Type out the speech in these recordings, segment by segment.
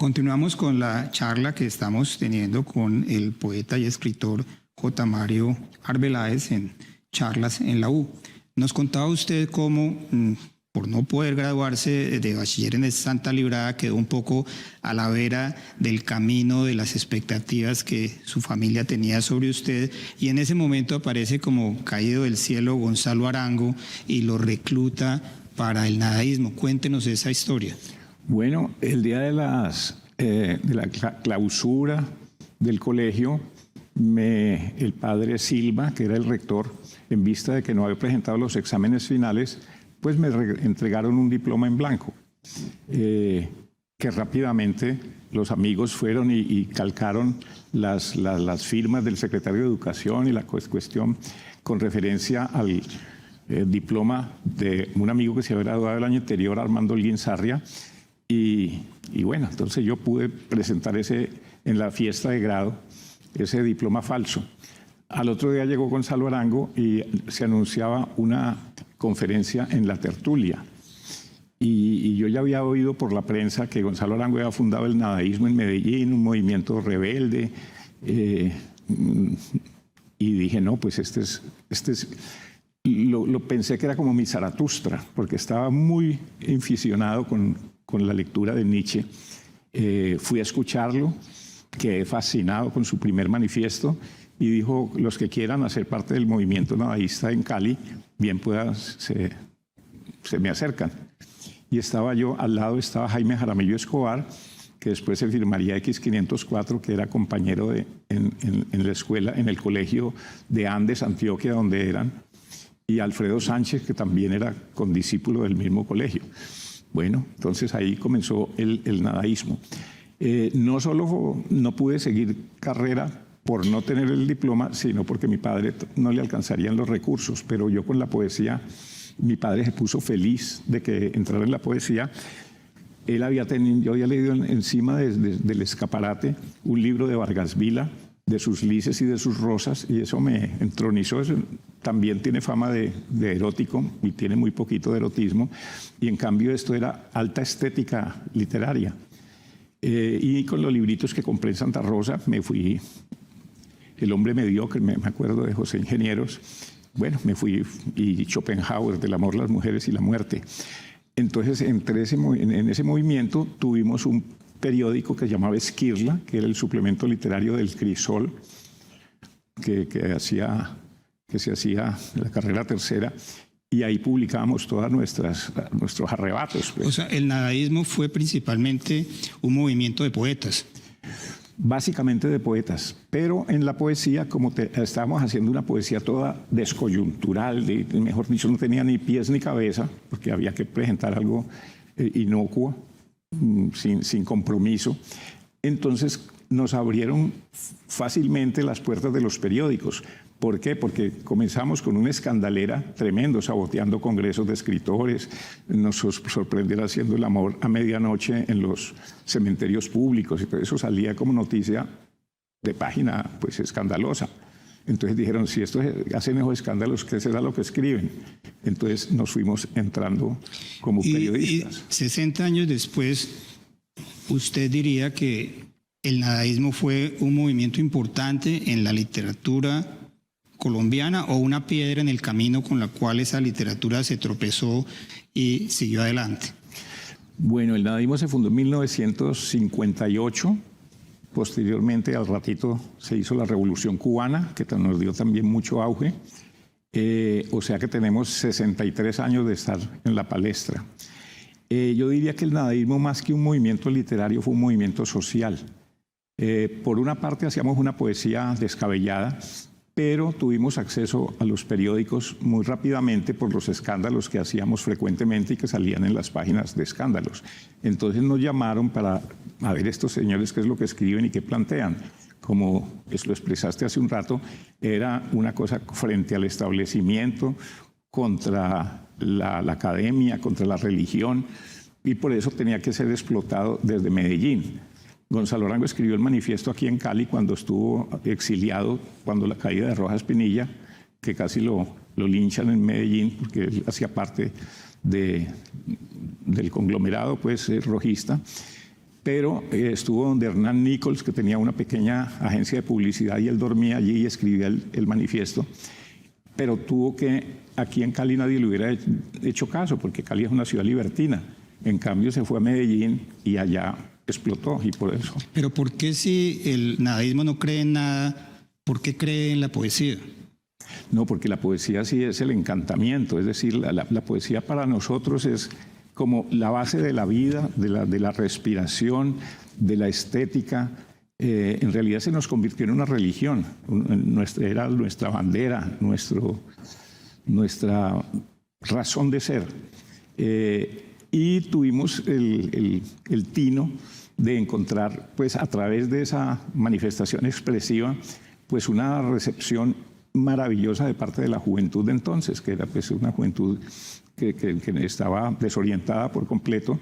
Continuamos con la charla que estamos teniendo con el poeta y escritor J. Mario Arbeláez en Charlas en la U. Nos contaba usted cómo, por no poder graduarse de bachiller en Santa Librada, quedó un poco a la vera del camino de las expectativas que su familia tenía sobre usted, y en ese momento aparece como caído del cielo Gonzalo Arango y lo recluta para el nadaísmo. Cuéntenos esa historia. Bueno, el día de la clausura del colegio, el padre Silva, que era el rector, en vista de que no había presentado los exámenes finales, pues me entregaron un diploma en blanco, que rápidamente los amigos fueron y calcaron las firmas del secretario de Educación y la cuestión con referencia al diploma de un amigo que se había graduado el año anterior, Armando Holguín Sarria. Y bueno, entonces yo pude presentar en la fiesta de grado ese diploma falso. Al otro día llegó Gonzalo Arango y se anunciaba una conferencia en La Tertulia. Y yo ya había oído por la prensa que Gonzalo Arango había fundado el nadaísmo en Medellín, un movimiento rebelde. Y dije, no, pues lo pensé que era como mi Zaratustra, porque estaba muy inficionado con la lectura de Nietzsche. Fui a escucharlo, quedé fascinado con su primer manifiesto y dijo, los que quieran hacer parte del movimiento nadaísta en Cali, bien se me acercan. Y estaba yo, al lado estaba Jaime Jaramillo Escobar, que después se firmaría X504, que era compañero en la escuela, en el colegio de Andes, Antioquia, donde eran, y Alfredo Sánchez, que también era condiscípulo del mismo colegio. Bueno, entonces ahí comenzó el nadaísmo. No solo no pude seguir carrera por no tener el diploma, sino porque mi padre no le alcanzarían los recursos, pero yo con la poesía, mi padre se puso feliz de que entrara en la poesía. Yo había leído encima del escaparate un libro de Vargas Vila, de sus lices y de sus rosas, y eso me entronizó. Eso también tiene fama de erótico y tiene muy poquito de erotismo, y en cambio esto era alta estética literaria. Y con los libritos que compré en Santa Rosa me fui. El hombre mediocre, me acuerdo de José Ingenieros, bueno, me fui, y Schopenhauer, del amor, las mujeres y la muerte. Entonces, en ese movimiento tuvimos un periódico que se llamaba Esquirla, que era el suplemento literario del Crisol, que se hacía en la carrera tercera, y ahí publicábamos todas nuestros arrebatos. Pues. O sea, el nadaísmo fue principalmente un movimiento de poetas. Básicamente de poetas, pero en la poesía, como estábamos haciendo una poesía toda descoyuntural, mejor dicho, no tenía ni pies ni cabeza, porque había que presentar algo inocuo, sin compromiso. Entonces nos abrieron fácilmente las puertas de los periódicos. ¿Por qué? Porque comenzamos con una escandalera tremendo, saboteando congresos de escritores, nos sorprendieron haciendo el amor a medianoche en los cementerios públicos, y todo eso salía como noticia de página pues escandalosa. Entonces dijeron, si estos hacen esos escándalos, ¿qué será lo que escriben? Entonces nos fuimos entrando como periodistas. Y 60 años después, ¿usted diría que el nadaísmo fue un movimiento importante en la literatura colombiana o una piedra en el camino con la cual esa literatura se tropezó y siguió adelante? Bueno, el nadaísmo se fundó en 1958. Posteriormente, al ratito, se hizo la Revolución Cubana, que nos dio también mucho auge. O sea que tenemos 63 años de estar en la palestra. Yo diría que el nadaísmo, más que un movimiento literario, fue un movimiento social. Por una parte, hacíamos una poesía descabellada, pero tuvimos acceso a los periódicos muy rápidamente por los escándalos que hacíamos frecuentemente y que salían en las páginas de escándalos. Entonces nos llamaron para a ver estos señores qué es lo que escriben y qué plantean. Como lo expresaste hace un rato, era una cosa frente al establecimiento, contra la academia, contra la religión, y por eso tenía que ser explotado desde Medellín. Gonzalo Arango escribió el manifiesto aquí en Cali cuando estuvo exiliado, cuando la caída de Rojas Pinilla, que casi lo linchan en Medellín, porque él hacía parte del conglomerado pues, rojista. pero estuvo donde Hernán Nichols, que tenía una pequeña agencia de publicidad, y él dormía allí y escribía el manifiesto, pero tuvo que, aquí en Cali nadie le hubiera hecho caso, porque Cali es una ciudad libertina. En cambio se fue a Medellín y allá explotó, y por eso. Pero ¿por qué si el nadaísmo no cree en nada, por qué cree en la poesía? No, porque la poesía sí es el encantamiento, es decir, la poesía para nosotros es como la base de la vida, de la respiración, de la estética. En realidad se nos convirtió en una religión, era nuestra bandera, nuestra razón de ser. Y tuvimos el tino de encontrar, pues a través de esa manifestación expresiva, pues una recepción maravillosa de parte de la juventud de entonces, que era pues una juventud que estaba desorientada por completo,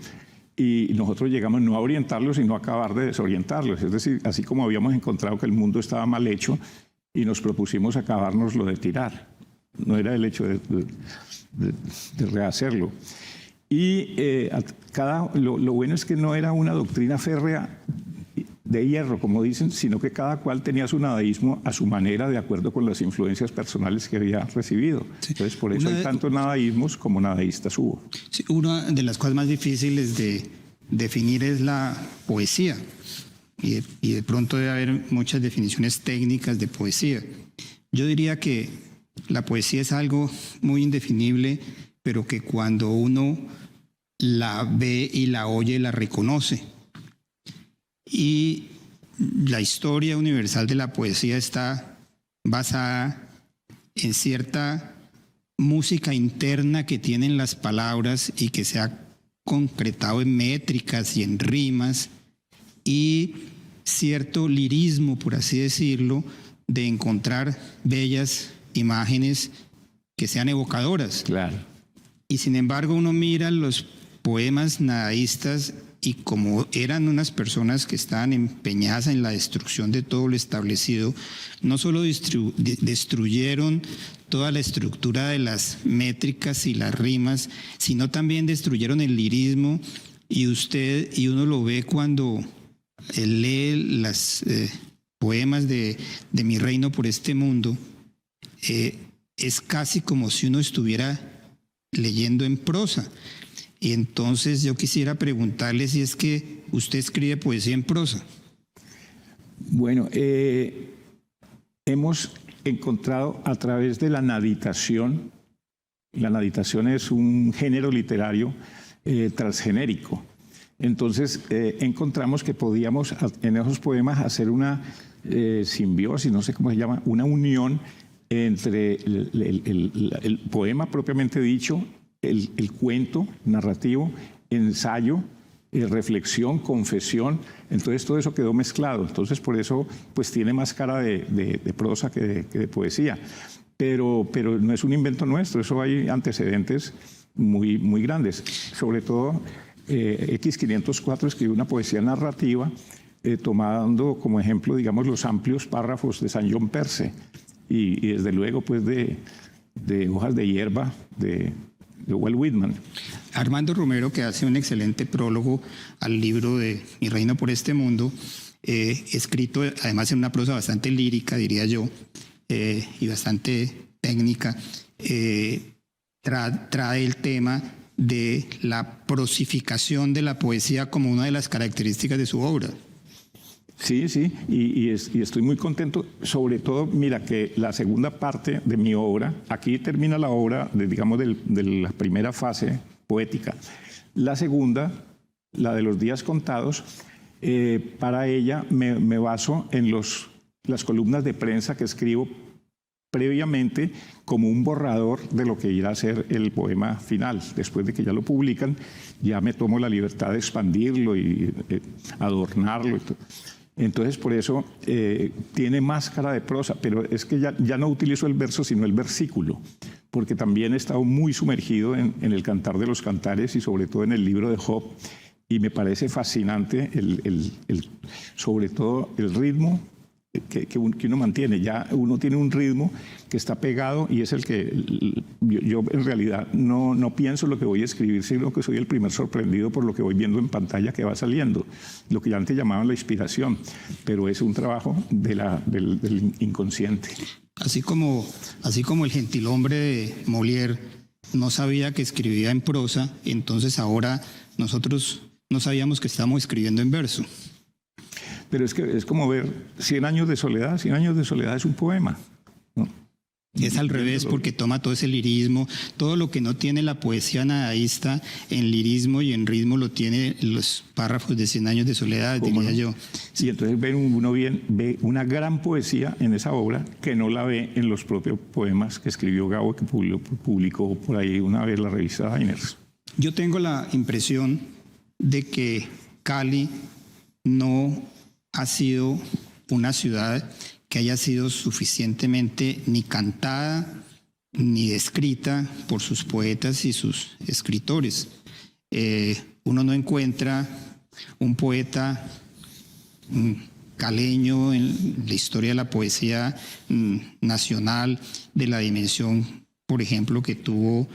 y nosotros llegamos no a orientarlos, sino a acabar de desorientarlos. Es decir, así como habíamos encontrado que el mundo estaba mal hecho y nos propusimos acabárnoslo de tirar. No era el hecho de rehacerlo. Y lo bueno es que no era una doctrina férrea de hierro, como dicen, sino que cada cual tenía su nadaísmo a su manera, de acuerdo con las influencias personales que había recibido. Sí. Entonces, por eso hay tantos nadaísmos como nadaístas hubo. Sí, una de las cosas más difíciles de definir es la poesía. Y de pronto debe haber muchas definiciones técnicas de poesía. Yo diría que la poesía es algo muy indefinible, pero que cuando uno la ve y la oye, la reconoce. Y la historia universal de la poesía está basada en cierta música interna que tienen las palabras y que se ha concretado en métricas y en rimas, y cierto lirismo, por así decirlo, de encontrar bellas imágenes que sean evocadoras. Claro. Y sin embargo uno mira los poemas nadaístas y como eran unas personas que estaban empeñadas en la destrucción de todo lo establecido, no solo destruyeron toda la estructura de las métricas y las rimas, sino también destruyeron el lirismo, y uno lo ve cuando lee los poemas de Mi reino por este mundo, es casi como si uno estuviera leyendo en prosa. Y entonces yo quisiera preguntarle si es que usted escribe poesía en prosa. Bueno, hemos encontrado a través de la naditación. La naditación es un género literario transgenérico. Entonces encontramos que podíamos en esos poemas hacer una simbiosis, no sé cómo se llama, una unión entre el poema propiamente dicho, el cuento narrativo, ensayo, reflexión, confesión. Entonces todo eso quedó mezclado. Entonces por eso pues tiene más cara de prosa que de poesía. Pero no es un invento nuestro, eso hay antecedentes muy, muy grandes. Sobre todo X504 escribió una poesía narrativa tomando como ejemplo, digamos, los amplios párrafos de San John Perse y desde luego pues de Hojas de hierba de Walt Whitman. Armando Romero, que hace un excelente prólogo al libro de Mi reino por este mundo, escrito además en una prosa bastante lírica, diría yo, y bastante técnica, trae el tema de la prosificación de la poesía como una de las características de su obra. Sí, y estoy muy contento, sobre todo, mira, que la segunda parte de mi obra, aquí termina la obra, de la primera fase poética. La segunda, la de los días contados, para ella me baso en las columnas de prensa que escribo previamente como un borrador de lo que irá a ser el poema final. Después de que ya lo publican, ya me tomo la libertad de expandirlo y adornarlo y todo. Entonces, por eso tiene más cara de prosa, pero es que ya no utilizo el verso, sino el versículo, porque también he estado muy sumergido en el Cantar de los Cantares y sobre todo en el libro de Job, y me parece fascinante sobre todo el ritmo que uno mantiene. Ya uno tiene un ritmo que está pegado y es el que yo en realidad no pienso lo que voy a escribir, sino que soy el primer sorprendido por lo que voy viendo en pantalla que va saliendo, lo que antes llamaban la inspiración, pero es un trabajo del inconsciente. Así como el gentilhombre de Molière no sabía que escribía en prosa, entonces ahora nosotros no sabíamos que estábamos escribiendo en verso. Pero es que es como ver 100 años de soledad. 100 años de soledad es un poema, ¿no? Es al revés, porque toma todo ese lirismo, todo lo que no tiene la poesía nadaísta en lirismo y en ritmo lo tiene los párrafos de 100 años de soledad, diría yo. Sí, entonces uno ve una gran poesía en esa obra que no la ve en los propios poemas que escribió Gabo, que publicó por ahí una vez la revista Diners. Yo tengo la impresión de que Cali no ha sido una ciudad que haya sido suficientemente ni cantada ni descrita por sus poetas y sus escritores. Uno no encuentra un poeta caleño en la historia de la poesía nacional de la dimensión, por ejemplo, que tuvo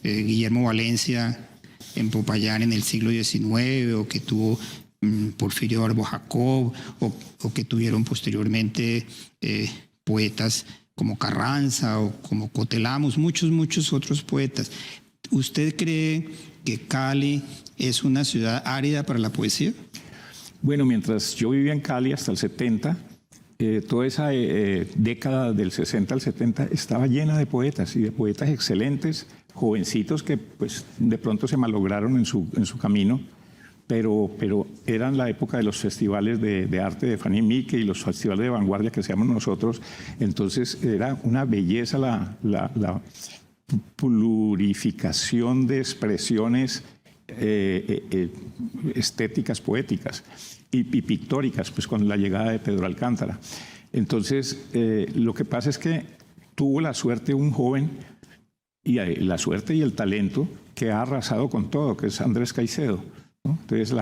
Guillermo Valencia en Popayán en el siglo XIX, o que tuvo Porfirio Barbo Jacob, o que tuvieron posteriormente poetas como Carranza o como Cotelamos, muchos otros poetas. ¿Usted cree que Cali es una ciudad árida para la poesía? Bueno, mientras yo vivía en Cali hasta el 70, toda esa década del 60 al 70 estaba llena de poetas y de poetas excelentes, jovencitos que pues de pronto se malograron en su camino. Pero eran la época de los festivales de arte de Fanny Mique y los festivales de vanguardia que hacíamos nosotros. Entonces era una belleza la plurificación de expresiones estéticas, poéticas y pictóricas, pues con la llegada de Pedro Alcántara. Entonces lo que pasa es que tuvo la suerte un joven, y la suerte y el talento que ha arrasado con todo, que es Andrés Caicedo, ¿no? Entonces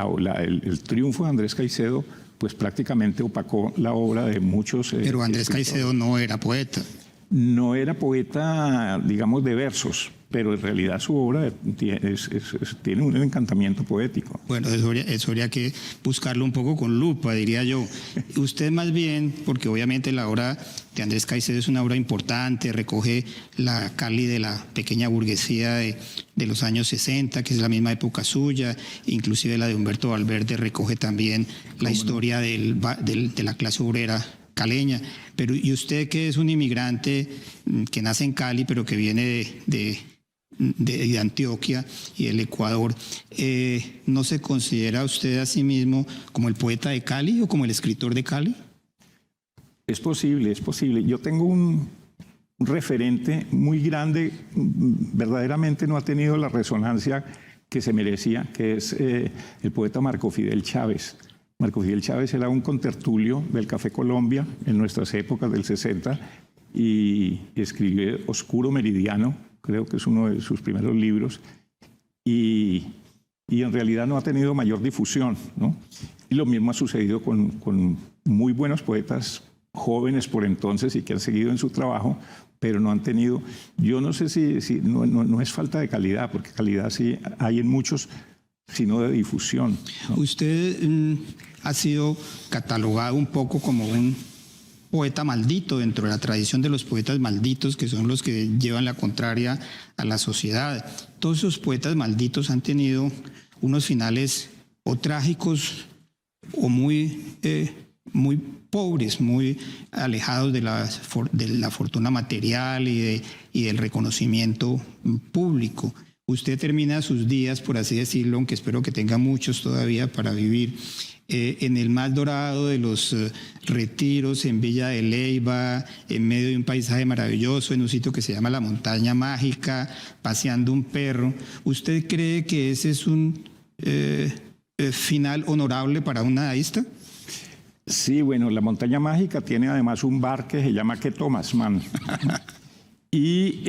el triunfo de Andrés Caicedo pues prácticamente opacó la obra de muchos Pero Andrés Caicedo no era poeta. No era poeta, digamos, de versos, pero en realidad su obra tiene un encantamiento poético. Bueno, eso habría que buscarlo un poco con lupa, diría yo. Usted más bien, porque obviamente la obra de Andrés Caicedo es una obra importante, recoge la Cali de la pequeña burguesía de los años 60, que es la misma época suya, inclusive la de Humberto Valverde recoge también la historia de la clase obrera caleña. Pero y usted, que es un inmigrante que nace en Cali pero que viene de Antioquia y del Ecuador, ¿no se considera usted a sí mismo como el poeta de Cali o como el escritor de Cali? Es posible, es posible. Yo tengo un referente muy grande, verdaderamente no ha tenido la resonancia que se merecía, que es el poeta Marco Fidel Chávez. Marco Fidel Chávez era un contertulio del Café Colombia en nuestras épocas del 60 y escribió Oscuro Meridiano, creo que es uno de sus primeros libros, y en realidad no ha tenido mayor difusión, ¿no? Y lo mismo ha sucedido con muy buenos poetas jóvenes por entonces y que han seguido en su trabajo, pero no han tenido, yo no sé si no es falta de calidad, porque calidad sí hay en muchos, sino de difusión, ¿no? Usted ha sido catalogado un poco como un poeta maldito dentro de la tradición de los poetas malditos, que son los que llevan la contraria a la sociedad. Todos esos poetas malditos han tenido unos finales o trágicos o muy pobres, muy alejados de la fortuna material y del reconocimiento público. Usted termina sus días, por así decirlo, aunque espero que tenga muchos todavía para vivir, en el más dorado de los retiros, en Villa de Leyva, en medio de un paisaje maravilloso, en un sitio que se llama La Montaña Mágica, paseando un perro. ¿Usted cree que ese es un final honorable para un nadaísta? Sí, bueno, La Montaña Mágica tiene además un bar que se llama Que Thomas Man. Y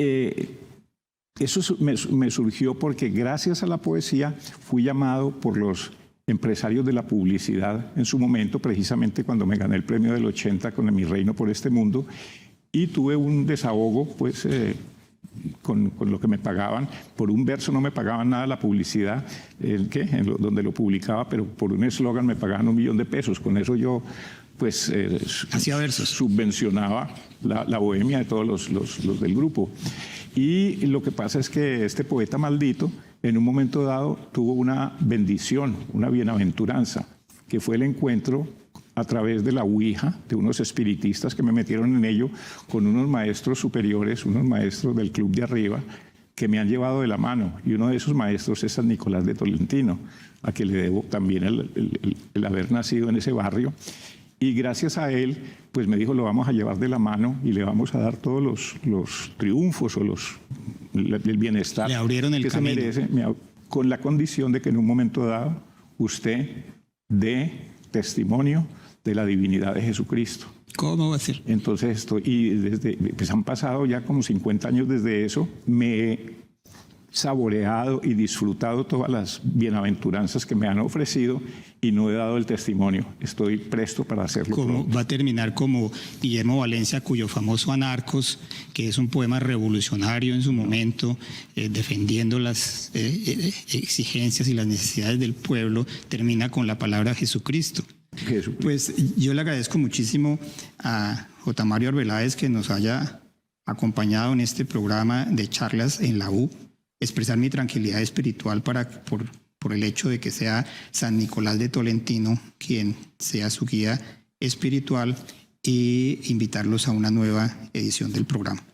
eso me surgió porque gracias a la poesía fui llamado por los empresarios de la publicidad en su momento, precisamente cuando me gané el premio del 80 con Mi Reino por este Mundo, y tuve un desahogo pues con lo que me pagaban. Por un verso no me pagaban nada la publicidad, donde lo publicaba, pero por un eslogan me pagaban $1 millón. Con eso yo pues hacía versos, subvencionaba la bohemia de todos los del grupo. Y lo que pasa es que este poeta maldito en un momento dado tuvo una bendición, una bienaventuranza, que fue el encuentro a través de la Ouija, de unos espiritistas que me metieron en ello, con unos maestros superiores, unos maestros del club de arriba, que me han llevado de la mano. Y uno de esos maestros es San Nicolás de Tolentino, a quien le debo también el haber nacido en ese barrio. Y gracias a él, pues me dijo, lo vamos a llevar de la mano y le vamos a dar todos los triunfos o el bienestar le abrieron el que camino. se merece, con la condición de que en un momento dado usted dé testimonio de la divinidad de Jesucristo. ¿Cómo va a ser? Entonces, pues han pasado ya como 50 años desde eso, me he saboreado y disfrutado todas las bienaventuranzas que me han ofrecido y no he dado el testimonio. Estoy presto para hacerlo. ¿Cómo va a terminar como Guillermo Valencia, cuyo famoso Anarcos, que es un poema revolucionario en su momento, defendiendo las exigencias y las necesidades del pueblo, termina con la palabra Jesucristo? Pues yo le agradezco muchísimo a J. Mario Arbeláez que nos haya acompañado en este programa de charlas en la U, expresar mi tranquilidad espiritual por el hecho de que sea San Nicolás de Tolentino quien sea su guía espiritual, e invitarlos a una nueva edición del programa.